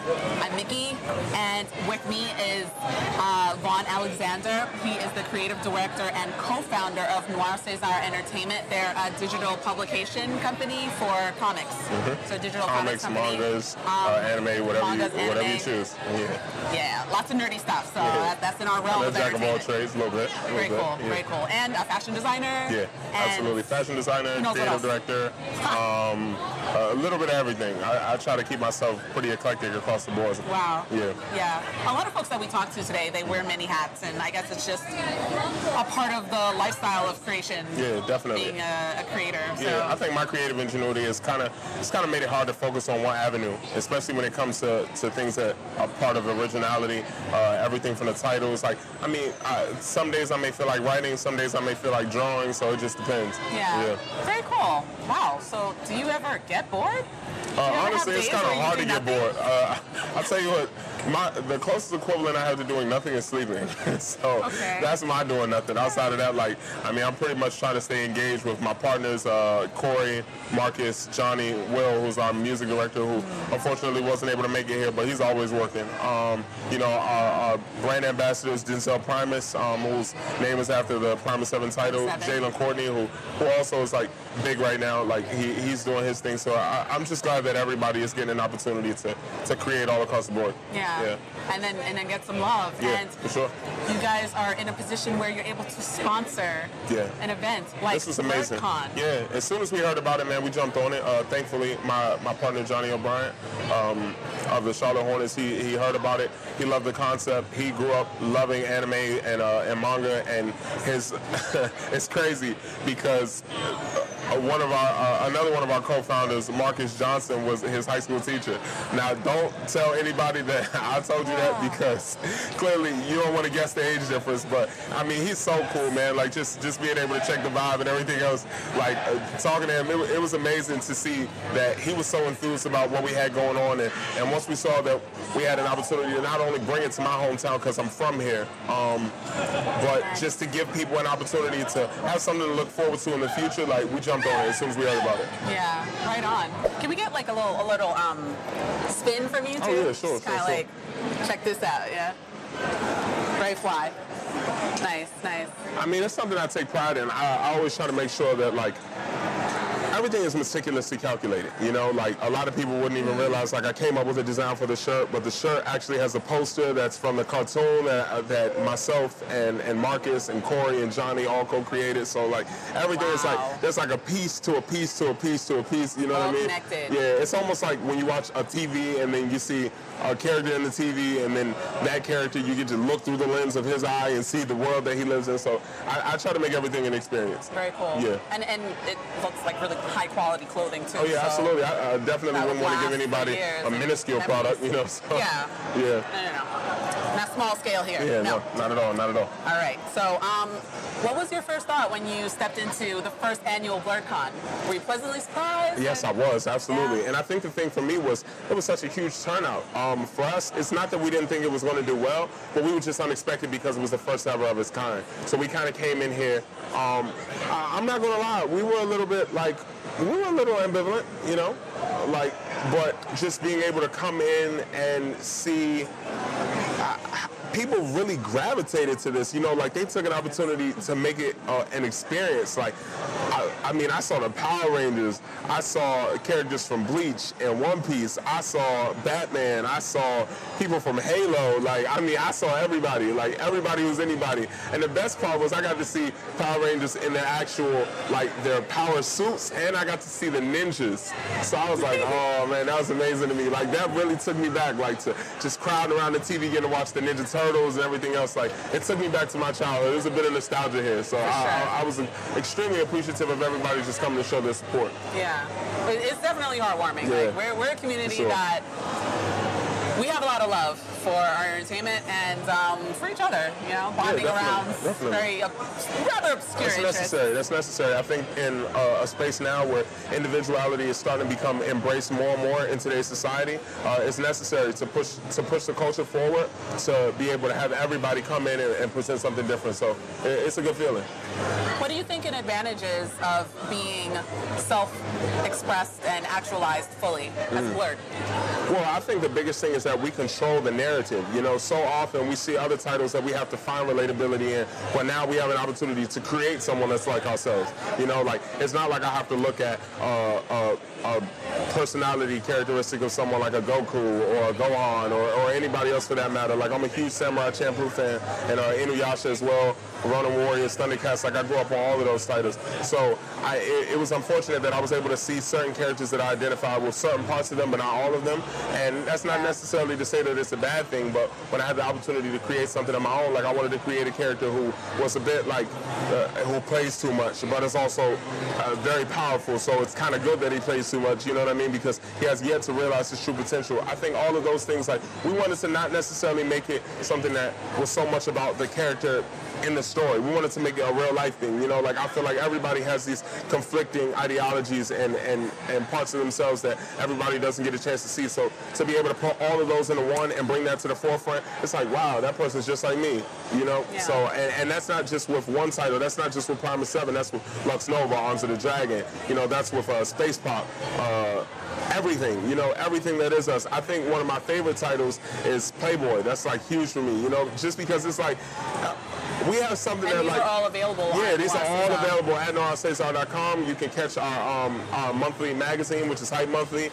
I'm Mickey, and with me is Vaughn Alexander. He is the creative director and co-founder of NSZR Entertainment. They're a digital publication company for comics. So digital comics company. Mangas, anime, whatever you choose. Yeah, lots of nerdy stuff. So that's in our realm of jack of all entertainment. trades, a little bit. Very cool, very cool. And a fashion designer. Yeah, absolutely. Fashion designer, creative director, a little bit of everything. I try to keep myself pretty eclectic across the board. Wow. Yeah. Yeah. A lot of folks that we talk to today, they wear many hats, and I guess it's just a part of the lifestyle of creation. Yeah, definitely. Being a creator. So. Yeah, I think my creative ingenuity is kind of made it hard to focus on one avenue, especially when it comes to things that are part of originality. Everything from the titles. Like, I mean, some days I may feel like writing, some days I may feel like drawing, so it just depends. Yeah. Very cool. Wow. So, do you ever get bored? Honestly, it's kind of hard to get bored. I'll tell you what, the closest equivalent I have to doing nothing is sleeping. So that's my doing nothing. Outside of that, like, I mean, I'm pretty much trying to stay engaged with my partners, Corey, Marcus, Johnny, Will, who's our music director, who unfortunately wasn't able to make it here, but he's always working. You know, our brand ambassadors, Denzel Primus, whose name is after the Primus 7 title, Jalen Courtney, who also is like big right now. Like, he's doing his thing. So I'm just glad that everybody is getting an opportunity to create all across the board. Yeah. And then get some love. Yeah, and for sure. You guys are in a position where you're able to sponsor an event like this is amazing. blerDCon. Yeah, as soon as we heard about it, man, we jumped on it. Thankfully, my partner Johnny O'Brien of the Charlotte Hornets, he heard about it. He loved the concept. He grew up loving anime and manga, and his it's crazy because another one of our co-founders, Marcus Johnson, was his high school teacher. Now, don't tell anybody that I told you that, because clearly you don't want to guess the age difference. But I mean, he's so cool, man. Like, just being able to check the vibe and everything else. Like, talking to him, it was amazing to see that he was so enthused about what we had going on. And once we saw that we had an opportunity to not only bring it to my hometown because I'm from here, but just to give people an opportunity to have something to look forward to in the future, like, we jumped on it as soon as we heard about it. Yeah, right on. Can we get like a little spin from you too? Oh yeah, sure. Kind of like, check this out, yeah. Very fly. Nice. I mean, it's something I take pride in. I always try to make sure that, like, everything is meticulously calculated, you know? Like, a lot of people wouldn't even realize, like, I came up with a design for the shirt, but the shirt actually has a poster that's from the cartoon that myself and Marcus and Corey and Johnny all co-created. So, like, everything is like, there's like a piece to a piece to a piece to a piece, you know what I mean? Connected. Yeah, it's almost like when you watch a TV and then you see a character in the TV, and then that character, you get to look through the lens of his eye and see the world that he lives in. So I try to make everything an experience. Very cool. Yeah. And it looks like really high quality clothing too. Oh yeah, so absolutely. I definitely wouldn't want to give anybody a minuscule product, you know. So, yeah. Yeah. No. Not small scale here. Yeah, no, not at all, not at all. All right. So, what was your first thought when you stepped into the first annual blerDCon? Were you pleasantly surprised? Yes, I was, absolutely. Yeah. And I think the thing for me was, it was such a huge turnout. For us, it's not that we didn't think it was going to do well, but we were just unexpected because it was the first ever of its kind. So we kind of came in here, I'm not going to lie, we were a little ambivalent, you know, like, but just being able to come in and see people really gravitated to this, you know, like, they took an opportunity to make it an experience. Like, I mean, I saw the Power Rangers, I saw characters from Bleach and One Piece, I saw Batman, I saw people from Halo, like, I mean, I saw everybody, like, everybody was anybody. And the best part was I got to see Power Rangers in their actual, like, their power suits, and I got to see the ninjas. So I was like, oh man, that was amazing to me. Like, that really took me back, like, to just crowding around the TV getting to watch the Ninja Turtles and everything else. Like, it took me back to my childhood. There's a bit of nostalgia here. So I was extremely appreciative of everybody just coming to show their support. Yeah, it's definitely heartwarming. Yeah. Like, we're a community that we have a lot of love for our entertainment and for each other, you know, bonding around very rather obscure interests. That's necessary. I think in a space now where individuality is starting to become embraced more and more in today's society, it's necessary to push the culture forward, to be able to have everybody come in and present something different. So it's a good feeling. What do you think an advantage is of being self-expressed and actualized fully as blerd? Well, I think the biggest thing is that we control the narrative. You know, so often we see other titles that we have to find relatability in, but now we have an opportunity to create someone that's like ourselves. You know, like, it's not like I have to look at a personality characteristic of someone like a Goku or a Gohan or anybody else for that matter. Like, I'm a huge Samurai Champloo fan, and Inuyasha as well, Ronin Warriors, Thundercats. Like, I grew up on all of those titles. So it was unfortunate that I was able to see certain characters that I identified with certain parts of them, but not all of them. And that's not necessarily to say that it's a bad thing, but when I had the opportunity to create something of my own, like, I wanted to create a character who was a bit like, who plays too much, but is also very powerful. So it's kind of good that he plays too much, you know what I mean? Because he has yet to realize his true potential. I think all of those things, like, we wanted to not necessarily make it something that was so much about the character in the story. We wanted to make it a real life thing, you know? Like, I feel like everybody has these conflicting ideologies and parts of themselves that everybody doesn't get a chance to see. So to be able to put all of those into one and bring that to the forefront, it's like, wow, that person's just like me, you know? Yeah. So, and that's not just with one title. That's not just with Primal 7. That's with Lux Nova, Arms of the Dragon. You know, that's with Space Pop. Everything, you know, everything that is us. I think one of my favorite titles is Playboy. That's, like, huge for me, you know, just because it's like, we have something and that, these like, are all available. Yeah, these are all available at NSZR.com. You can catch our monthly magazine, which is Hype Monthly,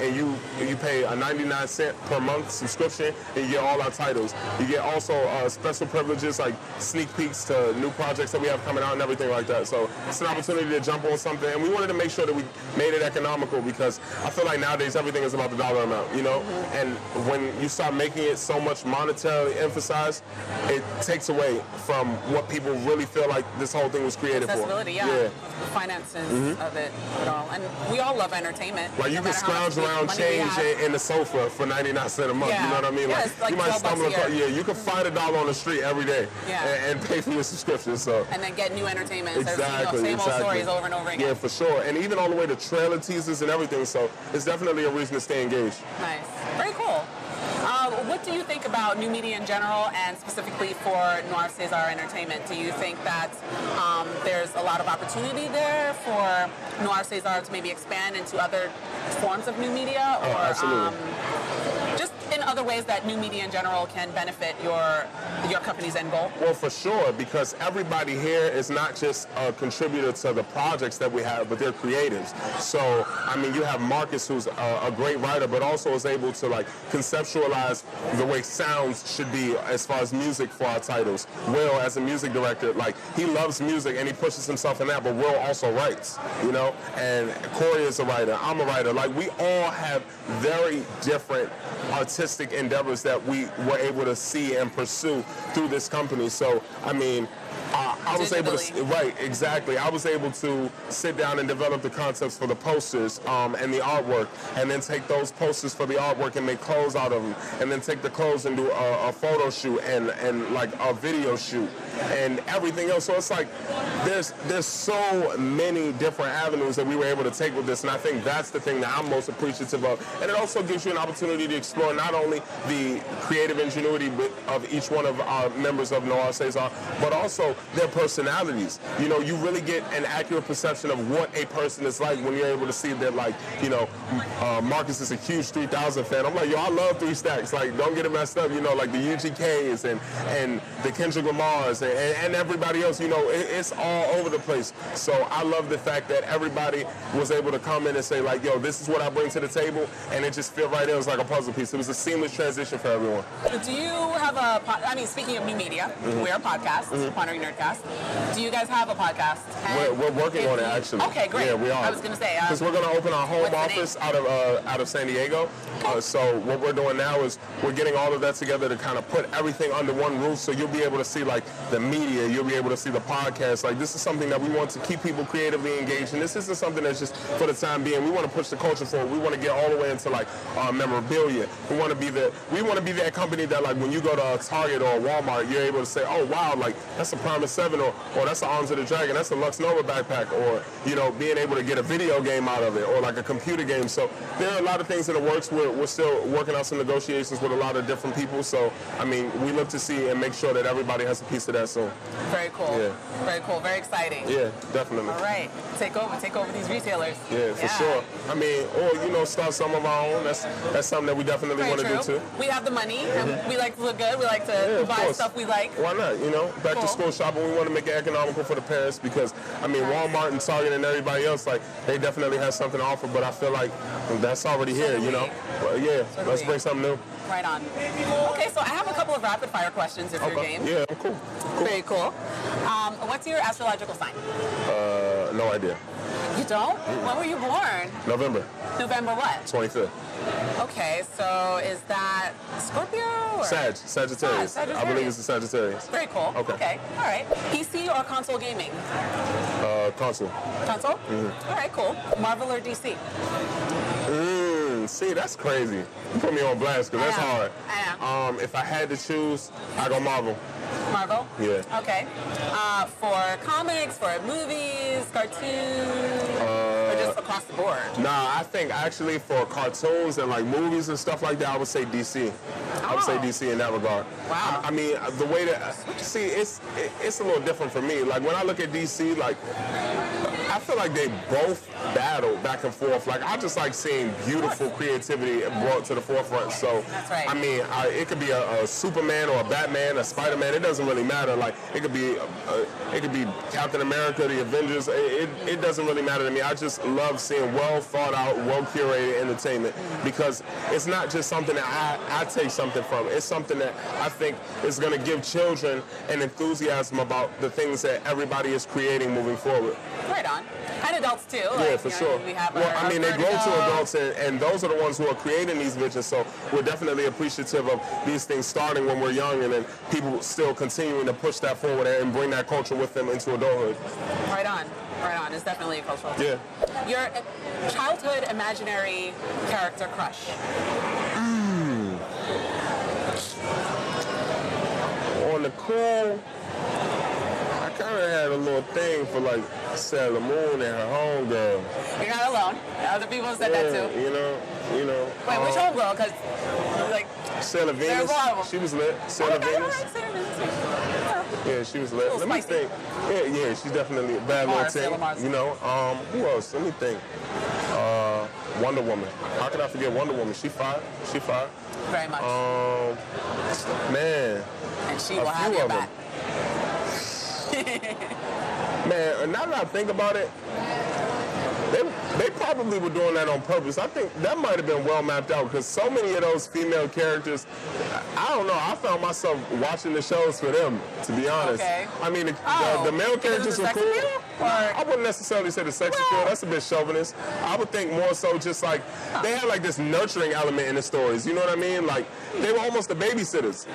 and you pay a 99-cent per month subscription, and you get all our titles. You get also special privileges like sneak peeks to new projects that we have coming out and everything like that. So it's an opportunity to jump on something, and we wanted to make sure that we made it economical, because I feel like nowadays everything is about the dollar amount, you know. And when you start making it so much monetarily emphasized, it takes away from what people really feel like this whole thing was created for. Accessibility, yeah. The finances of it all. And we all love entertainment. Like, you can scrounge around change in the sofa for 99 cents a month, you know what I mean? Yeah, like you might stumble across, you can find $1 on the street every day and pay for your subscription. So. And then get new entertainment. Exactly, same old stories over and over again. Yeah, for sure. And even all the way to trailer teasers and everything, so it's definitely a reason to stay engaged. Nice. Very cool. What do you think about new media in general, and specifically for NSZR Entertainment? Do you think that there's a lot of opportunity there for NSZR to maybe expand into other forms of new media, or absolutely. Just in other ways that new media in general can benefit your company's end goal? Well, for sure, because everybody here is not just a contributor to the projects that we have, but they're creatives. So, I mean, you have Marcus, who's a great writer, but also is able to, like, conceptualize the way sounds should be as far as music for our titles. Will, as a music director, like, he loves music and he pushes himself in that, but Will also writes, you know? And Corey is a writer, I'm a writer. Like, we all have very different artistic endeavors that we were able to see and pursue through this company. So, I mean, I was able to, right, exactly. I was able to sit down and develop the concepts for the posters and the artwork, and then take those posters for the artwork and make clothes out of them, and then take the clothes and do a photo shoot and like a video shoot and everything else. So it's like there's so many different avenues that we were able to take with this, and I think that's the thing that I'm most appreciative of. And it also gives you an opportunity to explore not only the creative ingenuity of each one of our members of NSZR, but also their personalities. You know, you really get an accurate perception of what a person is like when you're able to see that, like, you know, Marcus is a huge 3000 fan. I'm like, yo, I love 3 Stacks. Like, don't get it messed up. You know, like the UGKs and the Kendrick Lamars and everybody else, you know, it's all over the place. So I love the fact that everybody was able to come in and say, like, yo, this is what I bring to the table, and it just fit right in. It was like a puzzle piece. It was a seamless transition for everyone. Do you have speaking of new media, we're a podcast, Pondering Nerdcast. Do you guys have a podcast? We're working on it, actually. Okay, great. Yeah, we are. I was going to say. Because we're going to open our home office out of San Diego. So what we're doing now is we're getting all of that together to kind of put everything under one roof, so you'll be able to see, like, the media, you'll be able to see the podcast. Like, this is something that we want to keep people creatively engaged, and this isn't something that's just for the time being. We want to push the culture forward. We want to get all the way into, like, memorabilia. We want to be that company that, like, when you go to a Target or a Walmart, you're able to say, oh, wow, like, that's a Primal 7 11, or that's the Arms of the Dragon, that's a Lux Nova backpack, or, you know, being able to get a video game out of it, or like a computer game. So there are a lot of things in the works. We're still working out some negotiations with a lot of different people. So, I mean, we look to see and make sure that everybody has a piece of that soon. Very cool. Yeah. Very cool. Very exciting. Yeah, definitely. All right. Take over these retailers. Yeah, for sure. I mean, or, you know, start some of our own. That's something that we definitely want to do too. We have the money, and we like to look good. We like to buy stuff we like. Why not? You know, back to school shopping, we want to make it economical for the parents, because, I mean, Walmart and Target and everybody else, like, they definitely have something to offer, but I feel like that's already here, you know? Well, yeah, let's bring something new. Right on. Okay, so I have a couple of rapid fire questions if you're game. Yeah, I'm cool. Very cool. What's your astrological sign? No idea. You don't? When were you born? November. November what? 25th. Okay, so is that Scorpio? Or? Sagittarius. Sagittarius. I believe it's the Sagittarius. Very cool. Okay. All right. PC or console gaming? Console. Console? Mm-hmm. All right, cool. Marvel or DC? See, that's crazy. You put me on blast, because that's hard. I know. If I had to choose, I go Marvel. Marvel? Yeah. Okay. For comics, for movies, cartoons, or just across the board? Nah, I think actually for cartoons and like movies and stuff like that, I would say DC. I would say DC in that regard. Wow. I mean, the way that, see, it's a little different for me. Like when I look at DC, like, I feel like they both battle back and forth. Like, I just like seeing beautiful creativity brought to the forefront. So, that's right. I mean, it could be a Superman or a Batman, a Spider-Man. It doesn't really matter. Like, it could be Captain America, the Avengers. It doesn't really matter to me. I just love seeing well thought out, well curated entertainment, because it's not just something that I take something from. It's something that I think is going to give children an enthusiasm about the things that everybody is creating moving forward. Right on. And adults too. Yeah, like, for sure. We have I mean, they grow to adults, and those are the ones who are creating these visions. So we're definitely appreciative of these things starting when we're young, and then people still continuing to push that forward and bring that culture with them into adulthood. Right on. Right on. It's definitely a cultural thing. Yeah. Your childhood imaginary character crush? On the cool, I kind of had a little thing for like Sailor Moon and her homegirl. You're not alone. Other people said that too. You know. Wait, which homegirl? Because like Sailor Venus. She was lit. Sailor Venus. Sailor Venus. Yeah, she was lit. Let me think. Yeah, she's definitely a bad little thing. You know, who else? Let me think. Wonder Woman. How can I forget Wonder Woman? She fire. Very much. Man. And she will have your back. Man, now that I think about it, they probably were doing that on purpose. I think that might have been well mapped out, because so many of those female characters, I don't know, I found myself watching the shows for them, to be honest. Okay. I mean, the male characters were cool. I wouldn't necessarily say the sex appeal. That's a bit chauvinist. I would think more so just like they had like this nurturing element in the stories. You know what I mean? Like they were almost the babysitters.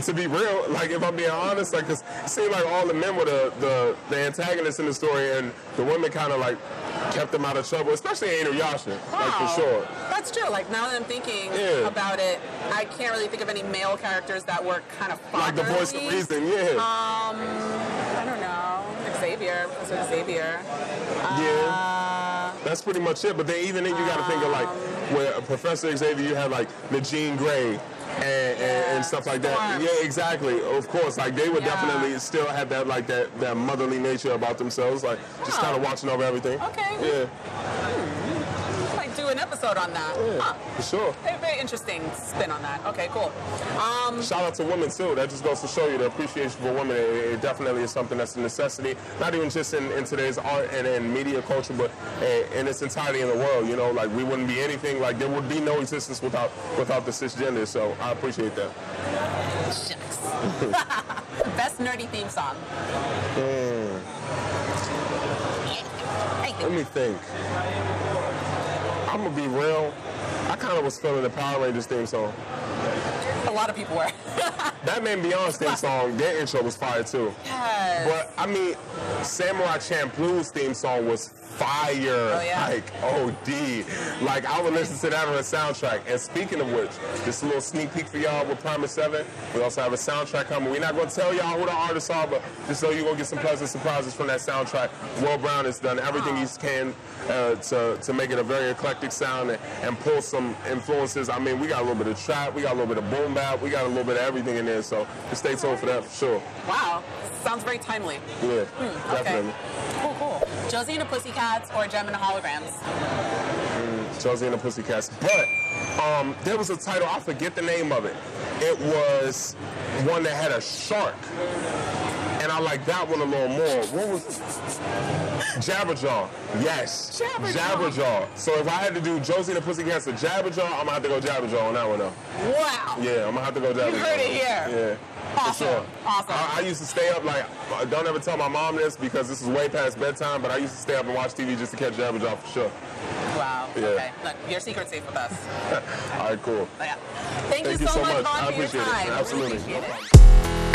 To be real, like if I'm being honest, like 'cause it seemed like all the men were the antagonists in the story, and the women kind of like kept them out of trouble, especially Inuyasha, like for sure. That's true. Like now that I'm thinking about it, I can't really think of any male characters that were kind of like the voice of reason. I don't know. Professor Xavier. That's pretty much it. But then even then, you got to think of like where Professor Xavier, you had like the Jean Grey and stuff like that. Yeah, exactly. Of course, like they would definitely still have that like that motherly nature about themselves, like just kind of watching over everything. Okay. Yeah. Like do an episode on that. Yeah, for sure. Very interesting spin on that. Okay, cool. Shout out to women too. That just goes to show you the appreciation for women. It definitely is something that's a necessity, not even just in today's art and media culture, but in its entirety in the world. You know, like we wouldn't be anything. Like there would be no existence without the cisgender. So I appreciate that. Shucks. Best nerdy theme song. Let me think. I'm gonna be real. I kind of was feeling the Power Rangers theme song. A lot of people were. Batman Beyond's theme song, their intro was fire too. Yes. But I mean, Samurai Champloo's theme song was fire, Oh, yeah. like OD. Like I would listen to that on a soundtrack. And speaking of which, just a little sneak peek for y'all with Primer 7. We also have a soundtrack coming. We're not going to tell y'all who the artists are, but just so you're going to get some pleasant surprises from that soundtrack. Will Brown has done everything he can to make it a very eclectic sound and pull some influences. I mean, we got a little bit of trap, we got a little bit of boom bap, we got a little bit of everything in there, so just stay tuned for that for sure. Wow. Sounds very timely. Yeah, definitely. Okay. Cool. Josie and the Pussycats or Gem and the Holograms? Josie and the Pussycats. But there was a title, I forget the name of it. It was one that had a shark. And I like that one a little more. What was it? Jabberjaw. Yes. Jabberjaw. So if I had to do Josie and the Pussycats or Jabberjaw, I'm going to have to go Jabberjaw on that one, though. Wow. Yeah, I'm going to have to go Jabberjaw. You heard it here. Yeah. Awesome. For sure. Awesome. I used to stay up, like, don't ever tell my mom this because this is way past bedtime, but I used to stay up and watch TV just to catch Jabberjaw for sure. Wow. Yeah. Okay. Look, your secret's safe with us. All right, cool. But yeah. Thank you so much, Vaughn, I for your appreciate time. it. Absolutely. Really appreciate No it. problem.